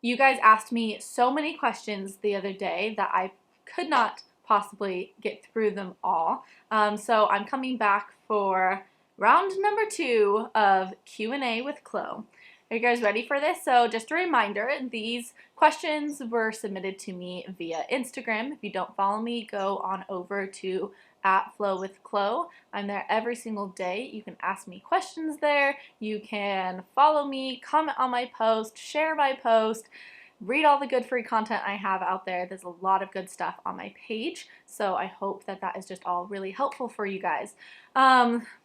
You guys asked me so many questions the other day that I could not possibly get through them all. So I'm coming back for round number 2 of Q&A with Chloe. Are you guys ready for this? So just a reminder, these questions were submitted to me via Instagram. If you don't follow me, go on over to @flowwithchloe. I'm there every single day. You can ask me questions there. You can follow me, comment on my post, share my post, read all the good free content I have out there. There's a lot of good stuff on my page, so I hope that that is just all really helpful for you guys.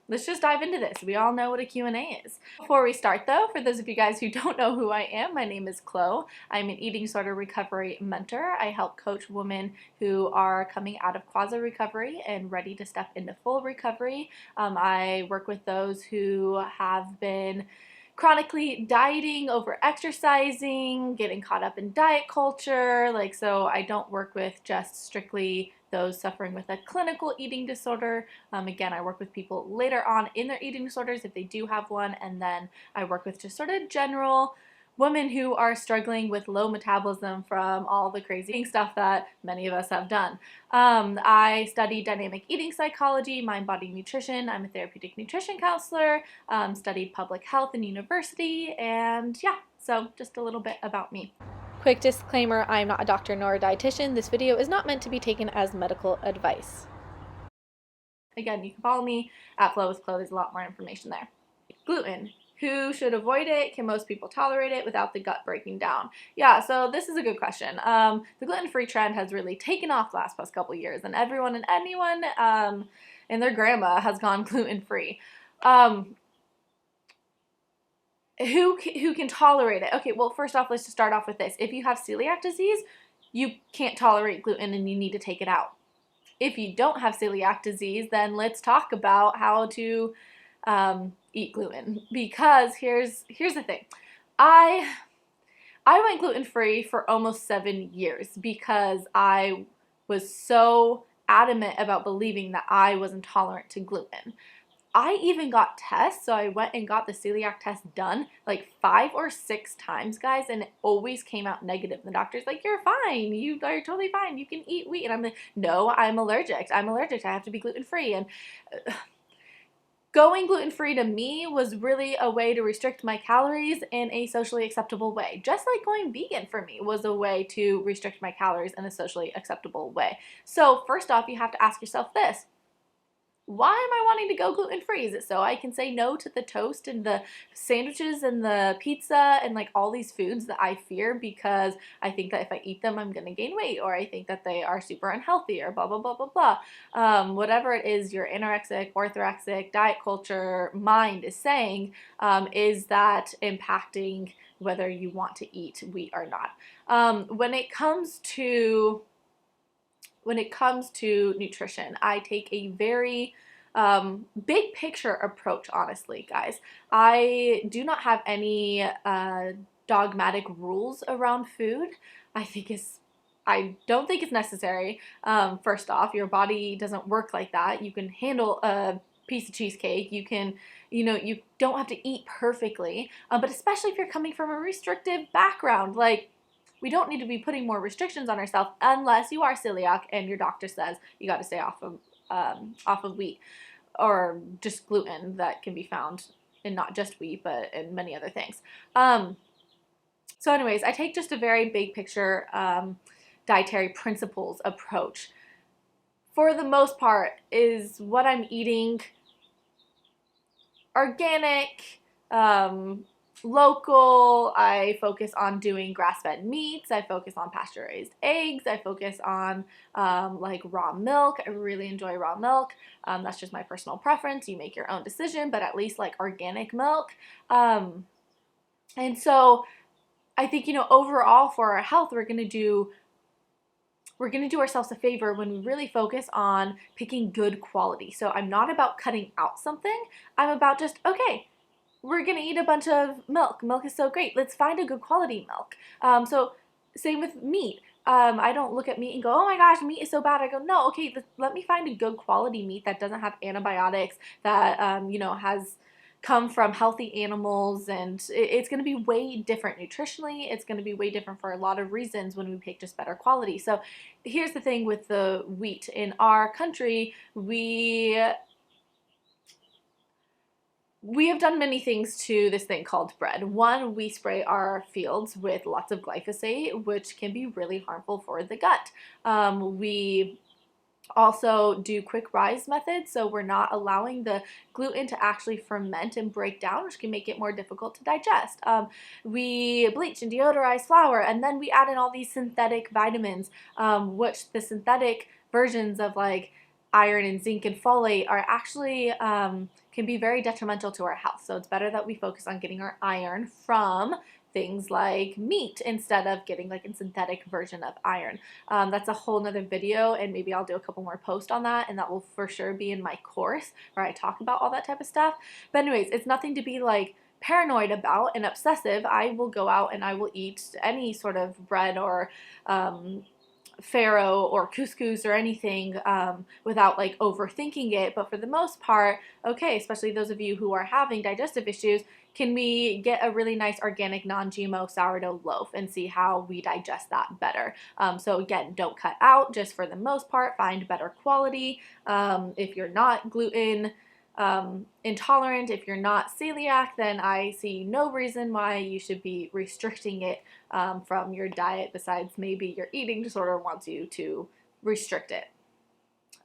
Let's just dive into this. We all know what a Q&A is. Before we start though, for those of you guys who don't know who I am, my name is Chloe. I'm an eating disorder recovery mentor. I help coach women who are coming out of quasi-recovery and ready to step into full recovery. I work with those who have been chronically dieting, over exercising, getting caught up in diet culture. So I don't work with just strictly those suffering with a clinical eating disorder. Again, I work with people later on in their eating disorders if they do have one, and then I work with just sort of general women who are struggling with low metabolism from all the crazy stuff that many of us have done. I study dynamic eating psychology, mind-body nutrition. I'm a therapeutic nutrition counselor, studied public health in university, and yeah, so just a little bit about me. Quick disclaimer, I am not a doctor nor a dietitian. This video is not meant to be taken as medical advice. Again, you can follow me @flowwithchloe. There's a lot more information there. Gluten. Who should avoid it? Can most people tolerate it without the gut breaking down? Yeah, so this is a good question. The gluten-free trend has really taken off the last couple years, and everyone and anyone and their grandma has gone gluten-free. Who can tolerate it? Okay, well, first off, let's just start off with this. If you have celiac disease, you can't tolerate gluten and you need to take it out. If you don't have celiac disease, then let's talk about how to eat gluten, because here's the thing. I went gluten-free for almost 7 years because I was so adamant about believing that I was intolerant to gluten. I even got tests, so I went and got the celiac test done like 5 or 6 times, guys, and it always came out negative. The doctor's like, you're fine, you are totally fine, you can eat wheat. And I'm like, no, I'm allergic, I have to be gluten-free. And going gluten-free to me was really a way to restrict my calories in a socially acceptable way. Just like going vegan for me was a way to restrict my calories in a socially acceptable way. So first off, you have to ask yourself this. Why am I wanting to go gluten-free? Is it so I can say no to the toast and the sandwiches and the pizza and like all these foods that I fear because I think that if I eat them, I'm going to gain weight, or I think that they are super unhealthy, or blah, blah, blah, blah, blah. Whatever it is your anorexic, orthorexic, diet culture mind is saying, is that impacting whether you want to eat wheat or not. When it comes to nutrition, I take a very big picture approach, honestly, guys. I do not have any dogmatic rules around food. I don't think it's necessary. First off, your body doesn't work like that. You can handle a piece of cheesecake. You don't have to eat perfectly, but especially if you're coming from a restrictive background, we don't need to be putting more restrictions on ourselves unless you are celiac and your doctor says you got to stay off of wheat or just gluten that can be found in not just wheat but in many other things. So anyways, I take just a very big picture dietary principles approach. For the most part, is what I'm eating organic, local. I focus on doing grass-fed meats. I focus on pasture-raised eggs. I focus on like raw milk. I really enjoy raw milk. That's just my personal preference. You make your own decision, but at least like organic milk. And so I think, overall for our health, we're going to do ourselves a favor when we really focus on picking good quality. So I'm not about cutting out something. I'm about just, okay, we're going to eat a bunch of milk. Milk is so great. Let's find a good quality milk. So same with meat. I don't look at meat and go, oh my gosh, meat is so bad. I go, no, okay, let me find a good quality meat that doesn't have antibiotics, that, has come from healthy animals, and it's going to be way different nutritionally. It's going to be way different for a lot of reasons when we pick just better quality. So here's the thing with the wheat in our country. We have done many things to this thing called bread. One, we spray our fields with lots of glyphosate, which can be really harmful for the gut. We also do quick rise methods, so we're not allowing the gluten to actually ferment and break down, which can make it more difficult to digest. We bleach and deodorize flour, and then we add in all these synthetic vitamins, which the synthetic versions of like iron and zinc and folate are actually can be very detrimental to our health. So it's better that we focus on getting our iron from things like meat instead of getting like a synthetic version of iron. That's a whole nother video, and maybe I'll do a couple more posts on that, and that will for sure be in my course where I talk about all that type of stuff. But anyways, it's nothing to be like paranoid about and obsessive. I will go out and I will eat any sort of bread or farro or couscous or anything without like overthinking it. But for the most part, okay, especially those of you who are having digestive issues, can we get a really nice organic non-GMO sourdough loaf and see how we digest that better? So again, don't cut out, just for the most part, find better quality. If you're not gluten intolerant, if you're not celiac, then I see no reason why you should be restricting it from your diet, besides maybe your eating disorder wants you to restrict it.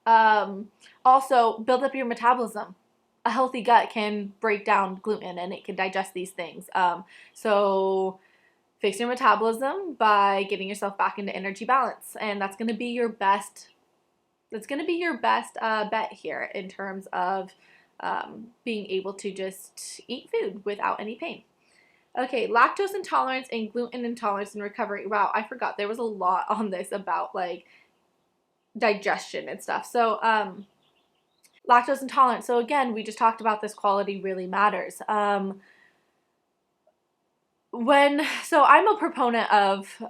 Also, build up your metabolism. A healthy gut can break down gluten and it can digest these things. So fix your metabolism by getting yourself back into energy balance, and that's going to be your best. That's going to be your best bet here in terms of being able to just eat food without any pain. Okay, lactose intolerance and gluten intolerance in recovery. Wow, I forgot there was a lot on this about like digestion and stuff. So lactose intolerance. So again, we just talked about this quality really matters. So I'm a proponent of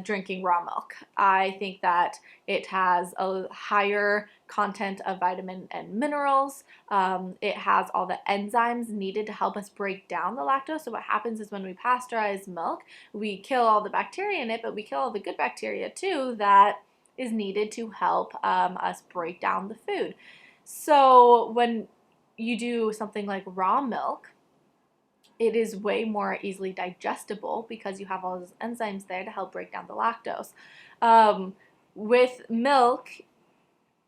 drinking raw milk. I think that it has a higher content of vitamin and minerals. It has all the enzymes needed to help us break down the lactose. So what happens is when we pasteurize milk, we kill all the bacteria in it, but we kill all the good bacteria too that is needed to help us break down the food. So when you do something like raw milk, it is way more easily digestible because you have all those enzymes there to help break down the lactose. With milk,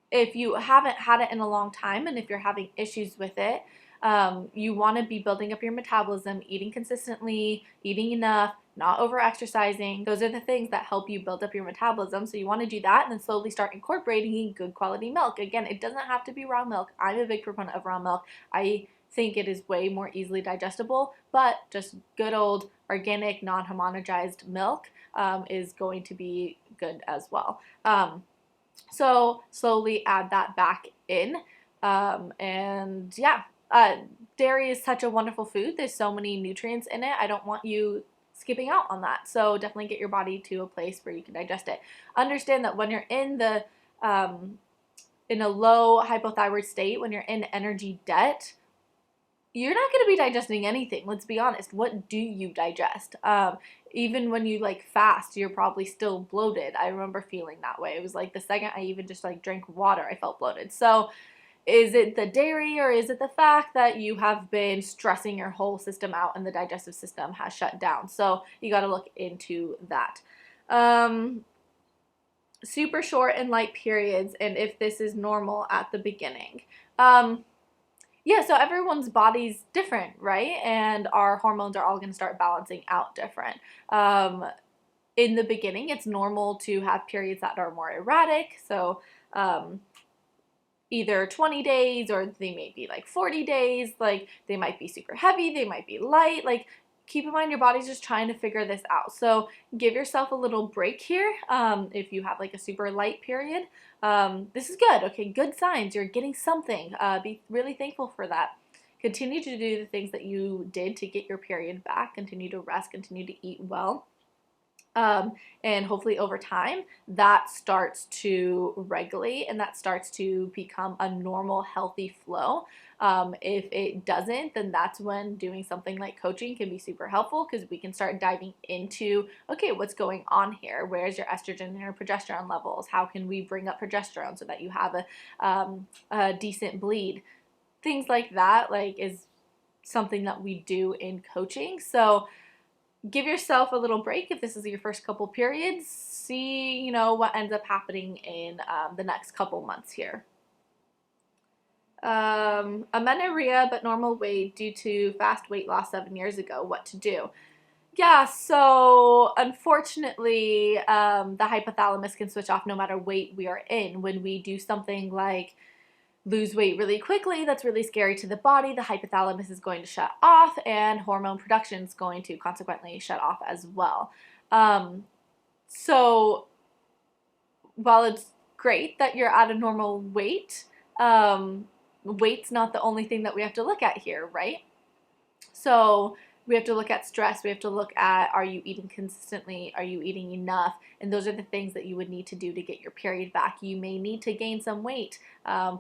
if you haven't had it in a long time and if you're having issues with it, you want to be building up your metabolism, eating consistently, eating enough, not over exercising. Those are the things that help you build up your metabolism. So you want to do that and then slowly start incorporating good quality milk. Again, it doesn't have to be raw milk. I'm a big proponent of raw milk. I think it is way more easily digestible, but just good old organic, non-homogenized milk is going to be good as well. So slowly add that back in. And yeah, dairy is such a wonderful food. There's so many nutrients in it. I don't want you skipping out on that. So definitely get your body to a place where you can digest it. Understand that when you're in the in a low hypothyroid state, when you're in energy debt, you're not going to be digesting anything. Let's be honest. What do you digest? Even when you like fast, you're probably still bloated. I remember feeling that way. It was like the second I even just like drank water, I felt bloated. So is it the dairy, or is it the fact that you have been stressing your whole system out and the digestive system has shut down? So you got to look into that. Super short and light periods, and if this is normal at the beginning. Yeah, so everyone's body's different, right? And our hormones are all going to start balancing out different. In the beginning, it's normal to have periods that are more erratic. So either 20 days or they may be like 40 days. Like they might be super heavy, they might be light. Like keep in mind your body's just trying to figure this out. So give yourself a little break here. If you have like a super light period, this is good. Okay, good signs. You're getting something. Be really thankful for that. Continue to do the things that you did to get your period back. Continue to rest. Continue to eat well. And hopefully over time that starts to regulate and that starts to become a normal healthy flow. If it doesn't, then that's when doing something like coaching can be super helpful, because we can start diving into, okay, what's going on here? Where's your estrogen and your progesterone levels? How can we bring up progesterone so that you have a decent bleed? Things like that, like, is something that we do in coaching. So give yourself a little break if this is your first couple periods. See, what ends up happening in the next couple months here. Amenorrhea but normal weight due to fast weight loss 7 years ago. What to do? Yeah, so unfortunately, the hypothalamus can switch off no matter weight we are in. When we do something like lose weight really quickly, that's really scary to the body, the hypothalamus is going to shut off and hormone production is going to consequently shut off as well. So while it's great that you're at a normal weight, weight's not the only thing that we have to look at here, right? So we have to look at stress. We have to look at, are you eating consistently? Are you eating enough? And those are the things that you would need to do to get your period back. You may need to gain some weight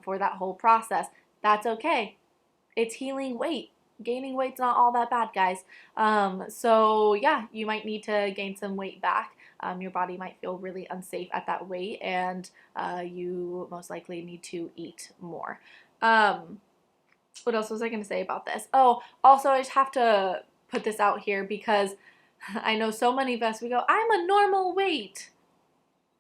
for that whole process. That's okay. It's healing weight. Gaining weight's not all that bad, guys. So yeah, you might need to gain some weight back. Your body might feel really unsafe at that weight, and you most likely need to eat more. What else was I going to say about this? Oh, also I just have to put this out here because I know so many of us, we go, I'm a normal weight.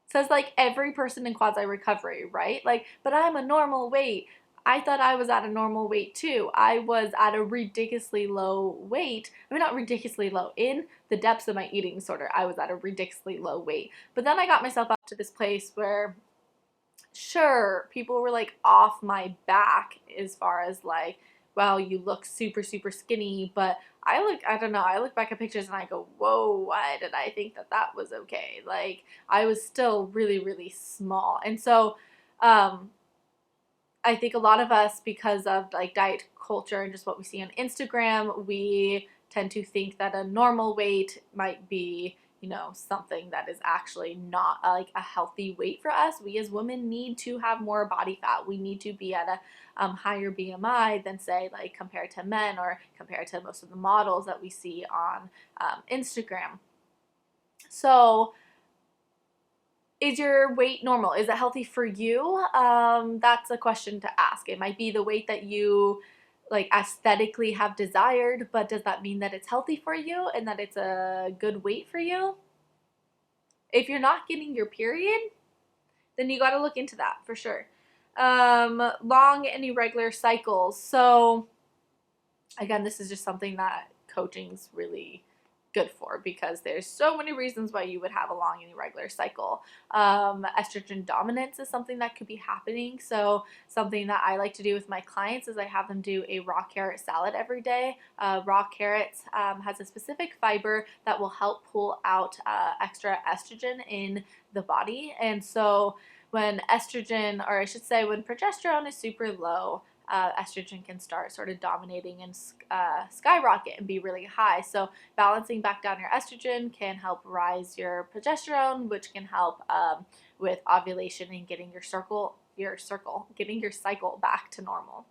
Says like every person in quasi recovery, right? Like, but I'm a normal weight. I thought I was at a normal weight too. I was at a ridiculously low weight. I mean, not ridiculously low. In the depths of my eating disorder, I was at a ridiculously low weight. But then I got myself up to this place where, sure, people were like off my back as far as like, wow, you look super, super skinny, but I don't know, I look back at pictures and I go, whoa, why did I think that that was okay? Like, I was still really, really small. And so, I think a lot of us, because of like diet culture and just what we see on Instagram, we tend to think that a normal weight might be, something that is actually not like a healthy weight for us. We as women need to have more body fat. We need to be at a higher BMI than, say, like compared to men or compared to most of the models that we see on Instagram. So is your weight normal? Is it healthy for you? That's a question to ask. It might be the weight that you like aesthetically have desired, but does that mean that it's healthy for you and that it's a good weight for you? If you're not getting your period, then you got to look into that for sure. Long and irregular cycles. So again, this is just something that coaching's really good for, because there's so many reasons why you would have a long and irregular cycle. Estrogen dominance is something that could be happening. So something that I like to do with my clients is I have them do a raw carrot salad every day. Raw carrots has a specific fiber that will help pull out extra estrogen in the body. And so when estrogen, or I should say when progesterone is super low, estrogen can start sort of dominating and skyrocket and be really high. So balancing back down your estrogen can help rise your progesterone, which can help with ovulation and getting your getting your cycle back to normal.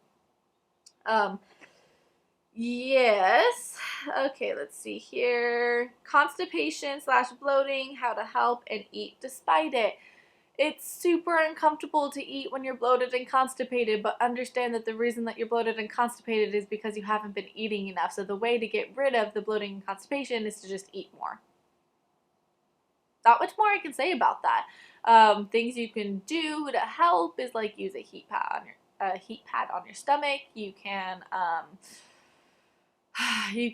Yes. Okay, let's see here. Constipation / bloating, how to help and eat despite it. It's super uncomfortable to eat when you're bloated and constipated, but understand that the reason that you're bloated and constipated is because you haven't been eating enough. So the way to get rid of the bloating and constipation is to just eat more. Not much more I can say about that. Things you can do to help is like use a heat pad on your stomach. You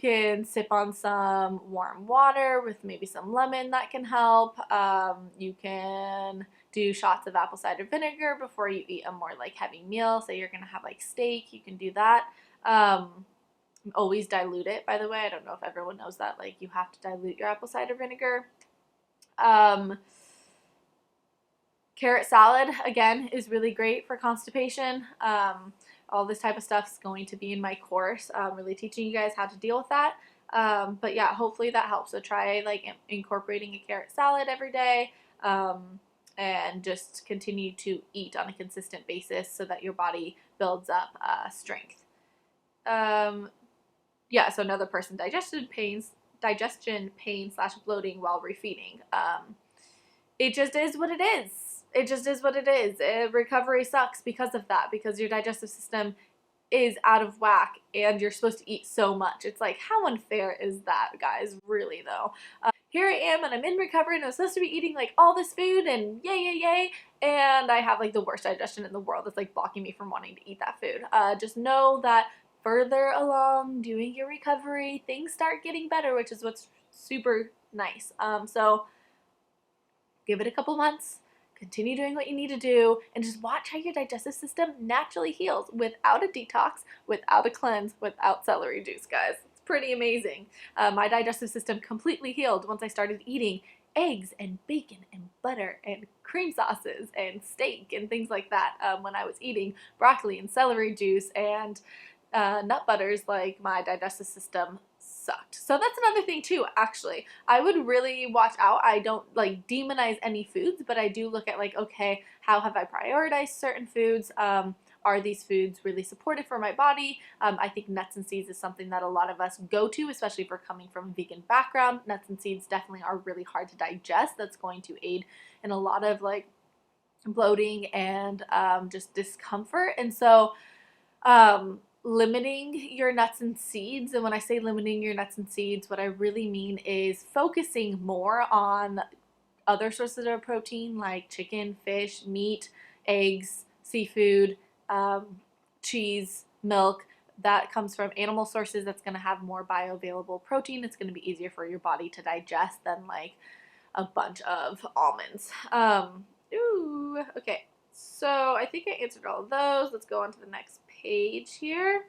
can sip on some warm water with maybe some lemon, that can help. You can do shots of apple cider vinegar before you eat a more like heavy meal. Say you're gonna have like steak, you can do that. Always dilute it, by the way. I don't know if everyone knows that, like you have to dilute your apple cider vinegar. Carrot salad, again, is really great for constipation. All this type of stuff is going to be in my course, really teaching you guys how to deal with that. But yeah, hopefully that helps. So try like incorporating a carrot salad every day, and just continue to eat on a consistent basis so that your body builds up strength. Um, yeah, so another person, digestion pain slash bloating while refeeding. It just is what it is. It just is what it is. Recovery sucks because of that, because your digestive system is out of whack and you're supposed to eat so much. It's like, how unfair is that, guys? Really, though. Here I am and I'm in recovery and I'm supposed to be eating like all this food and yay, yay, yay. And I have like the worst digestion in the world. It's like blocking me from wanting to eat that food. Just know that further along doing your recovery, things start getting better, which is what's super nice. So give it a couple months, continue doing what you need to do, and just watch how your digestive system naturally heals without a detox, without a cleanse, without celery juice, guys. It's pretty amazing. My digestive system completely healed once I started eating eggs and bacon and butter and cream sauces and steak and things like that. When I was eating broccoli and celery juice and nut butters, like, my digestive system sucked. So that's another thing too, actually. I would really watch out. I don't like demonize any foods, but I do look at like, okay, how have I prioritized certain foods? Are these foods really supportive for my body? I think nuts and seeds is something that a lot of us go to, especially if we're coming from a vegan background. Nuts and seeds definitely are really hard to digest. That's going to aid in a lot of like bloating and just discomfort. And so limiting your nuts and seeds, and when I say limiting your nuts and seeds, what I really mean is focusing more on other sources of protein like chicken, fish, meat, eggs, seafood, cheese, milk. That comes from animal sources. That's going to have more bioavailable protein. It's going to be easier for your body to digest than like a bunch of almonds. Okay. So I think I answered all of those. Let's go on to the next page here.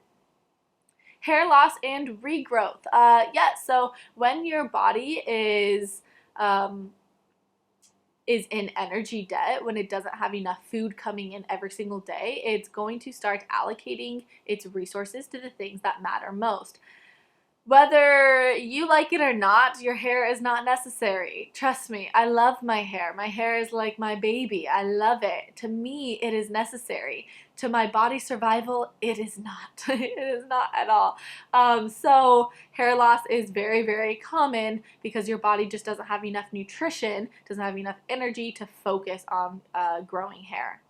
Hair loss and regrowth. Yeah, so when your body is in energy debt, when it doesn't have enough food coming in every single day, it's going to start allocating its resources to the things that matter most. Whether you like it or not, your hair is not necessary. Trust me, I love my hair. My hair is like my baby. I love it. To me, it is necessary. To my body survival, it is not. It is not at all. So hair loss is very, very common because your body just doesn't have enough nutrition, doesn't have enough energy to focus on growing hair.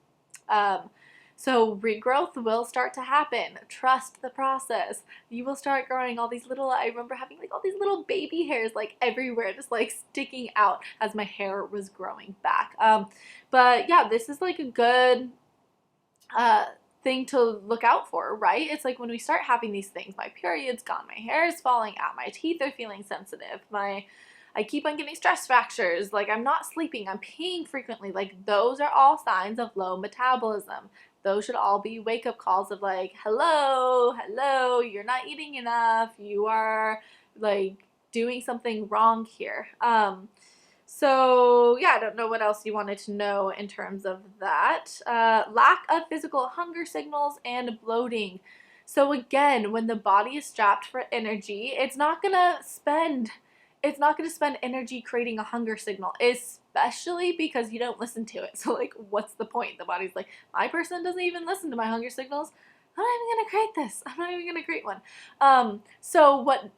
So regrowth will start to happen. Trust the process. You will start growing all these little, I remember having like all these little baby hairs like everywhere, just like sticking out as my hair was growing back. But yeah, this is like a good thing to look out for, right? It's like when we start having these things, my period's gone, my hair is falling out, my teeth are feeling sensitive, I keep on getting stress fractures, like I'm not sleeping, I'm peeing frequently, like those are all signs of low metabolism. Those should all be wake-up calls of like, hello, you're not eating enough, you are like doing something wrong here. So yeah, I don't know what else you wanted to know in terms of that. Lack of physical hunger signals and bloating. So again, when the body is strapped for energy, it's not gonna spend energy creating a hunger signal, especially because you don't listen to it. So like, what's the point? The body's like, my person doesn't even listen to my hunger signals. I'm not even gonna create this. I'm not even gonna create one. So what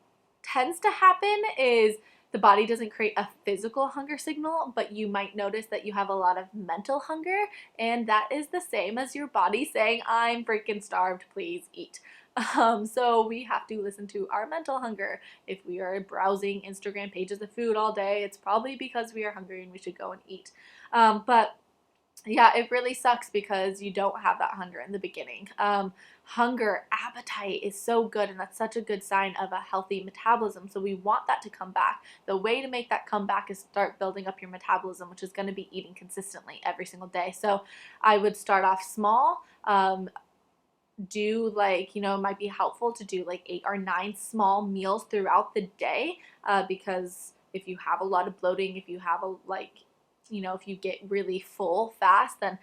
tends to happen is the body doesn't create a physical hunger signal, but you might notice that you have a lot of mental hunger, and that is the same as your body saying, I'm freaking starved, please eat. So we have to listen to our mental hunger. If we are browsing Instagram pages of food all day, it's probably because we are hungry and we should go and eat. But yeah, it really sucks because you don't have that hunger in the beginning. Hunger, appetite is so good, and that's such a good sign of a healthy metabolism. So we want that to come back. The way to make that come back is start building up your metabolism, which is going to be eating consistently every single day. So I would start off small. Do like, it might be helpful to do like 8 or 9 small meals throughout the day, because if you have a lot of bloating, if you have if you get really full fast, then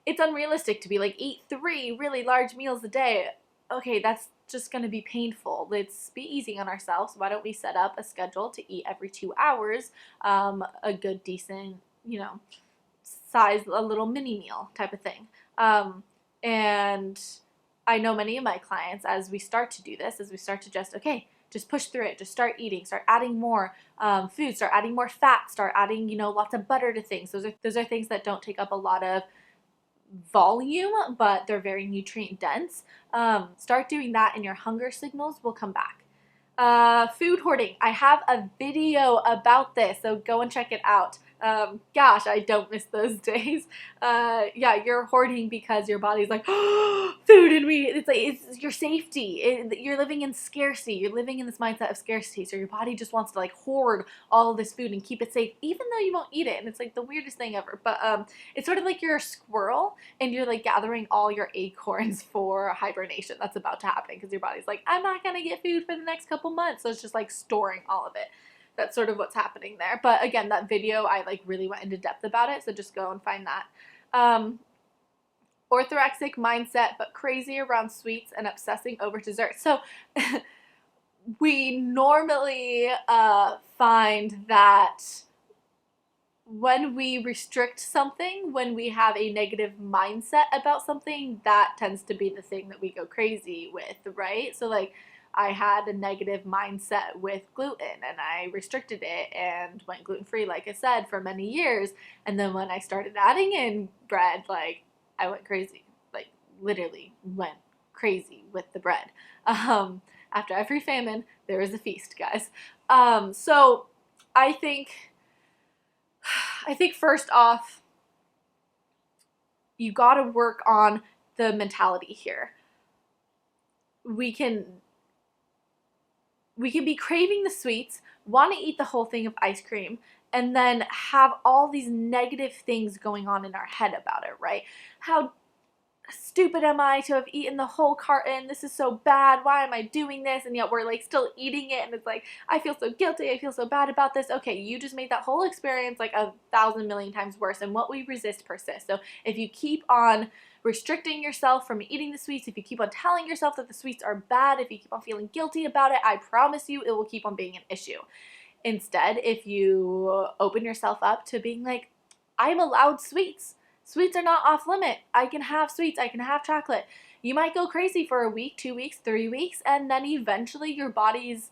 it's unrealistic to be like, eat 3 really large meals a day. Okay, that's just going to be painful. Let's be easy on ourselves. Why don't we set up a schedule to eat every 2 hours, a good, decent, size, a little mini meal type of thing. And I know many of my clients, as we start to do this, as we start to just push through it, just start eating, start adding more food, start adding more fat, start adding, lots of butter to things. Those are things that don't take up a lot of volume, but they're very nutrient dense. Start doing that and your hunger signals will come back. Food hoarding. I have a video about this, so go and check it out. Gosh, I don't miss those days. Yeah, you're hoarding because your body's like, oh, food and we, it's like, it's your safety. You're living in scarcity. You're living in this mindset of scarcity. So your body just wants to like hoard all of this food and keep it safe, even though you won't eat it. And it's like the weirdest thing ever. But it's sort of like you're a squirrel and you're like gathering all your acorns for hibernation. That's about to happen because your body's like, I'm not going to get food for the next couple months. So it's just like storing all of it. That's sort of what's happening there. But again, that video, I like really went into depth about it. So just go and find that. Orthorexic mindset, but crazy around sweets and obsessing over dessert. So we normally find that when we restrict something, when we have a negative mindset about something, that tends to be the thing that we go crazy with, right? So like, I had a negative mindset with gluten and I restricted it and went gluten-free, like I said, for many years. And then when I started adding in bread, like I went crazy, like literally went crazy with the bread. After every famine, there is a feast, guys. So I think first off, you got to work on the mentality here. We can be craving the sweets, want to eat the whole thing of ice cream, and then have all these negative things going on in our head about it, right? How stupid am I to have eaten the whole carton? This is so bad. Why am I doing this? And yet we're like still eating it, and it's like, I feel so guilty. I feel so bad about this. Okay, you just made that whole experience like 1,000 million times worse, and what we resist persists. So if you keep on restricting yourself from eating the sweets, if you keep on telling yourself that the sweets are bad, if you keep on feeling guilty about it, I promise you it will keep on being an issue. Instead, if you open yourself up to being like, I'm allowed sweets. Sweets are not off limit. I can have sweets. I can have chocolate. You might go crazy for a week, 2 weeks, 3 weeks, and then eventually your body's,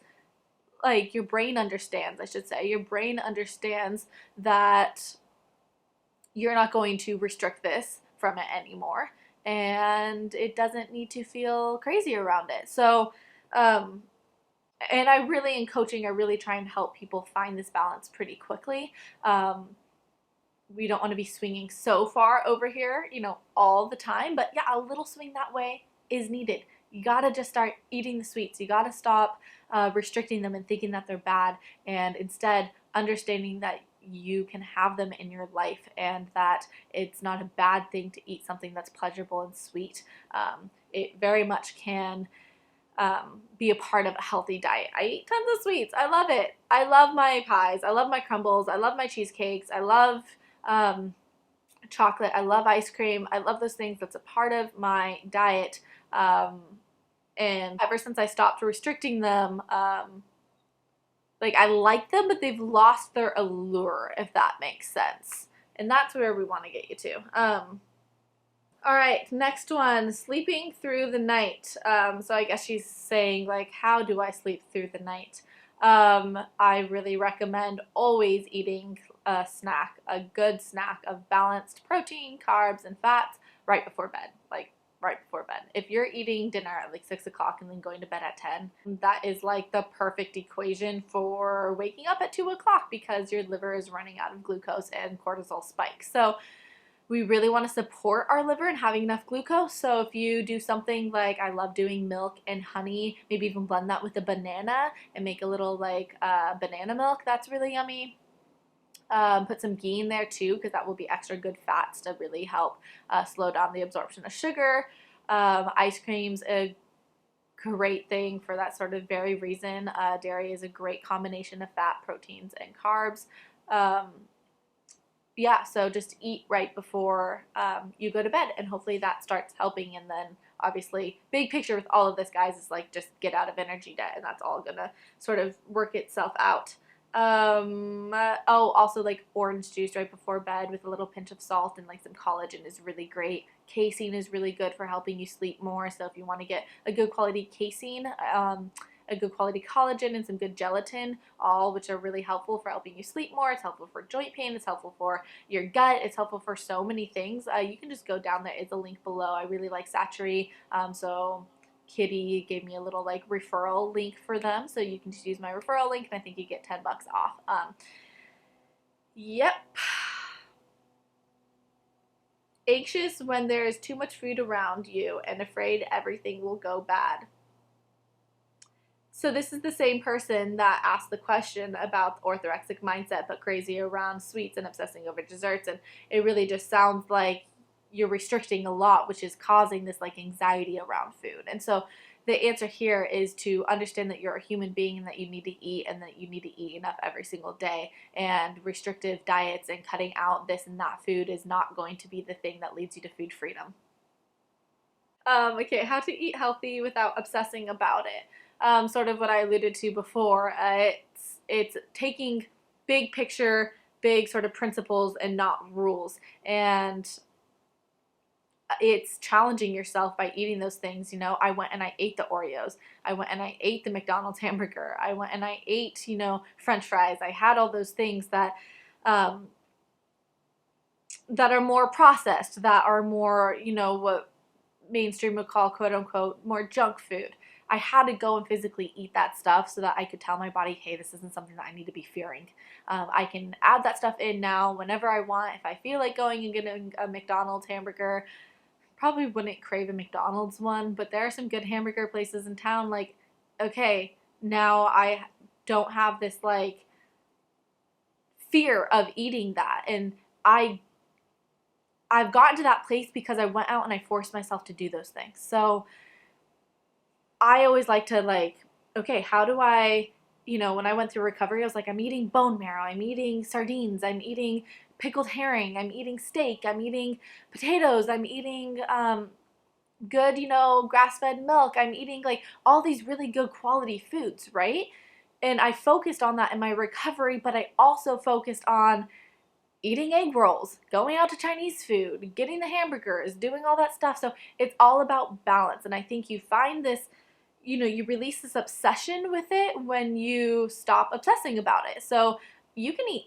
like, your brain understands, I should say. Your brain understands that you're not going to restrict this from it anymore, and it doesn't need to feel crazy around it. So, and I really, in coaching, I really try and help people find this balance pretty quickly. We don't want to be swinging so far over here, all the time, but yeah, a little swing that way is needed. You gotta just start eating the sweets. You gotta stop restricting them and thinking that they're bad, and instead understanding that you can have them in your life and that it's not a bad thing to eat something that's pleasurable and sweet. It very much can be a part of a healthy diet. I eat tons of sweets. I love it. I love my pies. I love my crumbles. I love my cheesecakes. I love chocolate. I love ice cream. I love those things. That's a part of my diet. And ever since I stopped restricting them, like I like them, but they've lost their allure, if that makes sense. And that's where we want to get you to. All right, next one, sleeping through the night. So I guess she's saying, like, how do I sleep through the night? I really recommend always eating a snack, a good snack of balanced protein, carbs, and fats right before bed, like right before bed. If you're eating dinner at like 6 o'clock and then going to bed at 10, that is like the perfect equation for waking up at 2 o'clock because your liver is running out of glucose and cortisol spikes. So we really want to support our liver and having enough glucose. So if you do something like, I love doing milk and honey, maybe even blend that with a banana and make a little like banana milk, that's really yummy. Put some ghee in there too, because that will be extra good fats to really help slow down the absorption of sugar. Ice cream's a great thing for that sort of very reason. Dairy is a great combination of fat, proteins, and carbs. Yeah, so just eat right before you go to bed, and hopefully that starts helping, and then obviously, big picture with all of this, guys, is like just get out of energy debt, and that's all gonna sort of work itself out. Oh, also like orange juice right before bed with a little pinch of salt and like some collagen is really great. Casein is really good for helping you sleep more. So if you want to get a good quality casein, a good quality collagen, and some good gelatin, all which are really helpful for helping you sleep more. It's helpful for joint pain. It's helpful for your gut. It's helpful for so many things. You can just go down there. It's a link below. I really like Satchery. So Kitty gave me a little like referral link for them, so you can just use my referral link, and I think you get $10 off. Yep. Anxious when there is too much food around you and afraid everything will go bad. So this is the same person that asked the question about the orthorexic mindset, but crazy around sweets and obsessing over desserts, and it really just sounds like you're restricting a lot, which is causing this like anxiety around food. And so the answer here is to understand that you're a human being and that you need to eat, and that you need to eat enough every single day, and restrictive diets and cutting out this and that food is not going to be the thing that leads you to food freedom. Okay, how to eat healthy without obsessing about it. Sort of what I alluded to before. It's taking big picture, big sort of principles and not rules. And it's challenging yourself by eating those things. You know, I went and I ate the Oreos. I went and I ate the McDonald's hamburger. I went and I ate, you know, French fries. I had all those things that that are more processed, that are more, you know, what mainstream would call quote unquote more junk food. I had to go and physically eat that stuff so that I could tell my body, hey, this isn't something that I need to be fearing. I can add that stuff in now whenever I want. If I feel like going and getting a McDonald's hamburger, probably wouldn't crave a McDonald's one, but there are some good hamburger places in town. Like, okay, now I don't have this like fear of eating that. And I've gotten to that place because I went out and I forced myself to do those things. So I always like to like, okay, how do I, you know, when I went through recovery, I was like, I'm eating bone marrow, I'm eating sardines, I'm eating pickled herring, I'm eating steak, I'm eating potatoes, I'm eating good, you know, grass-fed milk, I'm eating like all these really good quality foods, right? And I focused on that in my recovery, but I also focused on eating egg rolls, going out to Chinese food, getting the hamburgers, doing all that stuff. So it's all about balance. And I think you find this, you know, you release this obsession with it when you stop obsessing about it. So you can eat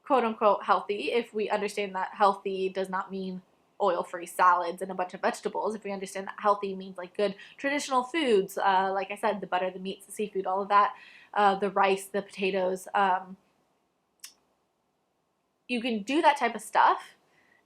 quote unquote healthy if we understand that healthy does not mean oil-free salads and a bunch of vegetables. If we understand that healthy means like good traditional foods, like I said, the butter, the meats, the seafood, all of that, the rice, the potatoes, you can do that type of stuff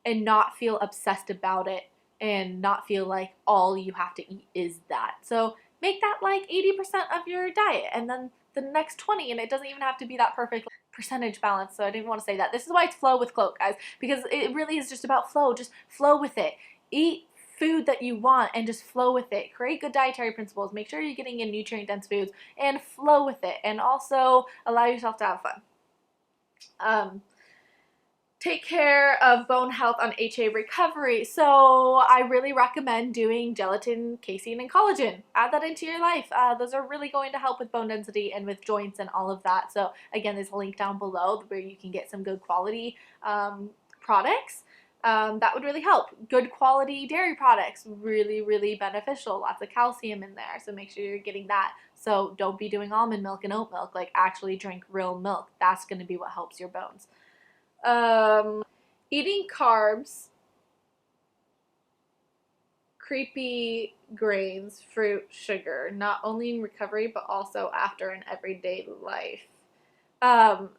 and not feel obsessed about it and not feel like all you have to eat is that. So make that like 80% of your diet, and then the next 20, and it doesn't even have to be that perfect percentage balance. So I didn't want to say that. This is why it's flow with cloak, guys, because it really is just about flow. Just flow with it. Eat food that you want and just flow with it. Create good dietary principles. Make sure you're getting in nutrient-dense foods and flow with it, and also allow yourself to have fun. Take care of bone health on HA recovery. So I really recommend doing gelatin, casein, and collagen. Add that into your life. Those are really going to help with bone density and with joints and all of that. So again, there's a link down below where you can get some good quality products. That would really help. Good quality dairy products, really, really beneficial. Lots of calcium in there, so make sure you're getting that. So don't be doing almond milk and oat milk. Like, actually drink real milk. That's going to be what helps your bones. Eating carbs, creepy grains, fruit, sugar, not only in recovery but also after in everyday life.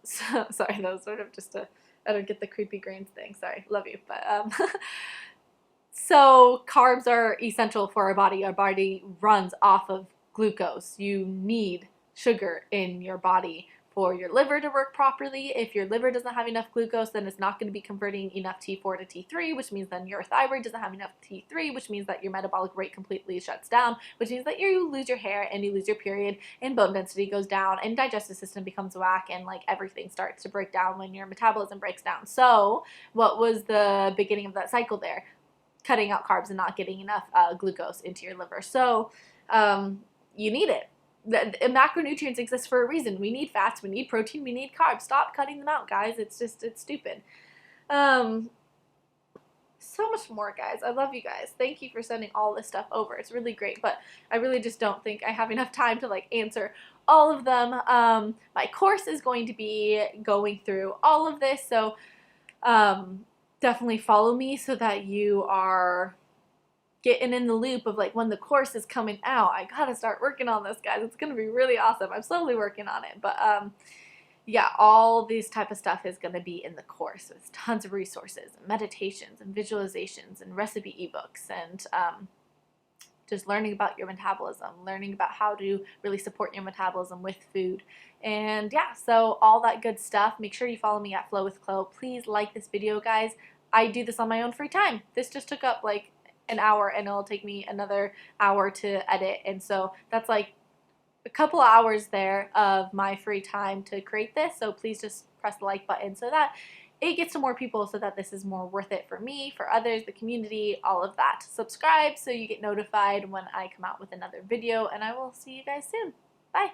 Sorry, that was sort of just I don't get the creepy grains thing. Sorry, love you, but so carbs are essential for our body. Our body runs off of glucose. You need sugar in your body for your liver to work properly. If your liver doesn't have enough glucose, then it's not going to be converting enough T4 to T3, which means then your thyroid doesn't have enough T3, which means that your metabolic rate completely shuts down, which means that you lose your hair and you lose your period and bone density goes down and digestive system becomes whack and like everything starts to break down when your metabolism breaks down. So what was the beginning of that cycle there? cutting out carbs and not getting enough glucose into your liver. So you need it. The macronutrients exist for a reason. We need fats, we need protein, we need carbs. Stop cutting them out, guys. It's stupid. So much more, guys. I love you guys. Thank you for sending all this stuff over. It's really great, but I really just don't think I have enough time to like answer all of them. My course is going to be going through all of this, so definitely follow me so that you are getting in the loop of like when the course is coming out. I gotta start working on this, guys. It's gonna be really awesome. I'm slowly working on it, but yeah, all these type of stuff is going to be in the course with tons of resources, and meditations and visualizations and recipe ebooks, and just learning about your metabolism, learning about how to really support your metabolism with food. And yeah, so all that good stuff. Make sure you follow me at Flow with Chloe. Please like this video, guys. I do this on my own free time. This just took up like an hour, and it'll take me another hour to edit, and so that's like a couple hours there of my free time to create this. So please just press the like button so that it gets to more people, so that this is more worth it for me, for others, the community, all of that. Subscribe so you get notified when I come out with another video, and I will see you guys soon. Bye.